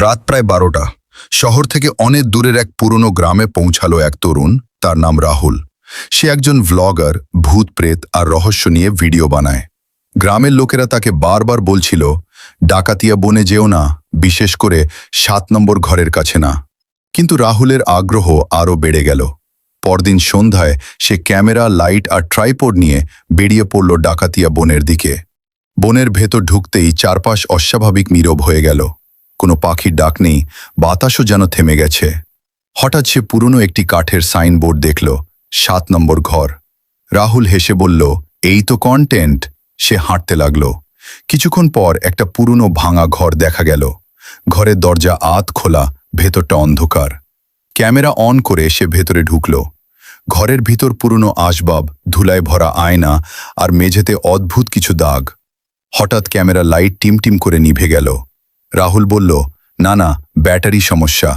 রাত প্রায় 12টা। শহর থেকে অনেক দূরের এক পুরনো গ্রামে পৌঁছালো এক তরুণ। তার নাম রাহুল। সে একজন ভ্লগার, ভূত প্রেত আর রহস্য নিয়ে ভিডিও বানায়। গ্রামের লোকেরা তাকে বারবার বলছিল, ডাকাতিয়া বনে যেও না, বিশেষ করে 7 নম্বর ঘরের কাছে না। কিন্তু রাহুলের আগ্রহ আরও বেড়ে গেল। পরদিন সন্ধ্যায় সে ক্যামেরা, লাইট আর ট্রাইপড নিয়ে বেরিয়ে পড়ল ডাকাতিয়া বনের দিকে। বনের ভেতর ঢুকতেই চারপাশ অস্বাভাবিক নীরব হয়ে গেল। কোনো পাখির ডাক নেই, বাতাসও যেন থেমে গেছে। হঠাৎ সে পুরনো একটি কাঠের সাইনবোর্ড দেখল, 7 নম্বর ঘর। রাহুল হেসে বলল, এই তো কন্টেন্ট। সে হাঁটতে লাগল। কিছুক্ষণ পর একটা পুরনো ভাঙা ঘর দেখা গেল। ঘরের দরজা আধ খোলা, ভেতরটা অন্ধকার। ক্যামেরা অন করে সে ভেতরে ঢুকল। ঘরের ভিতর পুরনো আসবাব, ধুলায় ভরা আয়না আর মেঝেতে অদ্ভুত কিছু দাগ। হঠাৎ ক্যামেরা লাইট টিমটিম করে নিভে গেল। রাহুল বলল, না না, ব্যাটারি সমস্যা।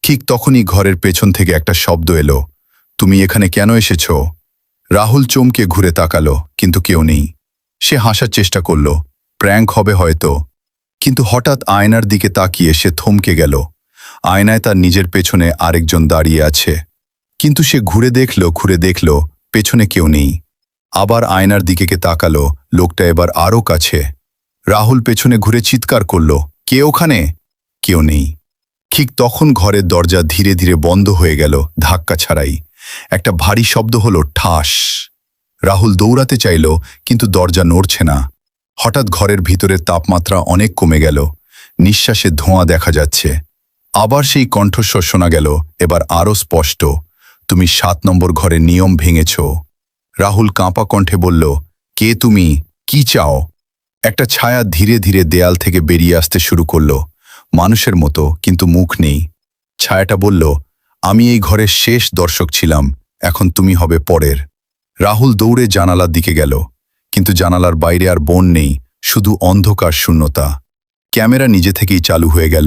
ঠিক তখনই ঘরের পেছন থেকে একটা শব্দ এলো, তুমি এখানে কেন এসেছ? রাহুল চমকে ঘুরে তাকালো, কিন্তু কেউ নেই। সে হাসার চেষ্টা করল, প্র্যাঙ্ক হবে হয়তো। কিন্তু হঠাৎ আয়নার দিকে তাকিয়ে সে থমকে গেল। আয়নায় তার নিজের পেছনে আরেকজন দাঁড়িয়ে আছে। কিন্তু সে ঘুরে দেখল, পেছনে কেউ নেই। আবার আয়নার দিকে তাকালো, লোকটা এবার আরও কাছে। রাহুল পেছনে ঘুরে চিৎকার করল, কে ওখানে? কেউ নেই। ঠিক তখন ঘরের দরজা ধীরে ধীরে বন্ধ হয়ে গেল, ধাক্কা ছাড়াই। একটা ভারী শব্দ হলো, ঠাস। রাহুল দৌড়াতে চাইল, কিন্তু দরজা নড়ছে না। হঠাৎ ঘরের ভিতরের তাপমাত্রা অনেক কমে গেল। নিঃশ্বাসে ধোঁয়া দেখা যাচ্ছে। আবার সেই কণ্ঠস্বর শোনা গেল, এবার আরও স্পষ্ট, তুমি 7 নম্বর ঘরের নিয়ম ভেঙেছ। রাহুল কাঁপা কণ্ঠে বলল, কে তুমি? কি চাও? একটা ছায়া ধীরে ধীরে দেয়াল থেকে বেরিয়ে আসতে শুরু করল, মানুষের মতো, কিন্তু মুখ নেই। ছায়াটা বলল, আমি এই ঘরের শেষ দর্শক ছিলাম, এখন তুমি হবে পরের। রাহুল দৌড়ে জানালার দিকে গেল, কিন্তু জানালার বাইরে আর বন নেই, শুধু অন্ধকার, শূন্যতা। ক্যামেরা নিজে থেকেই চালু হয়ে গেল।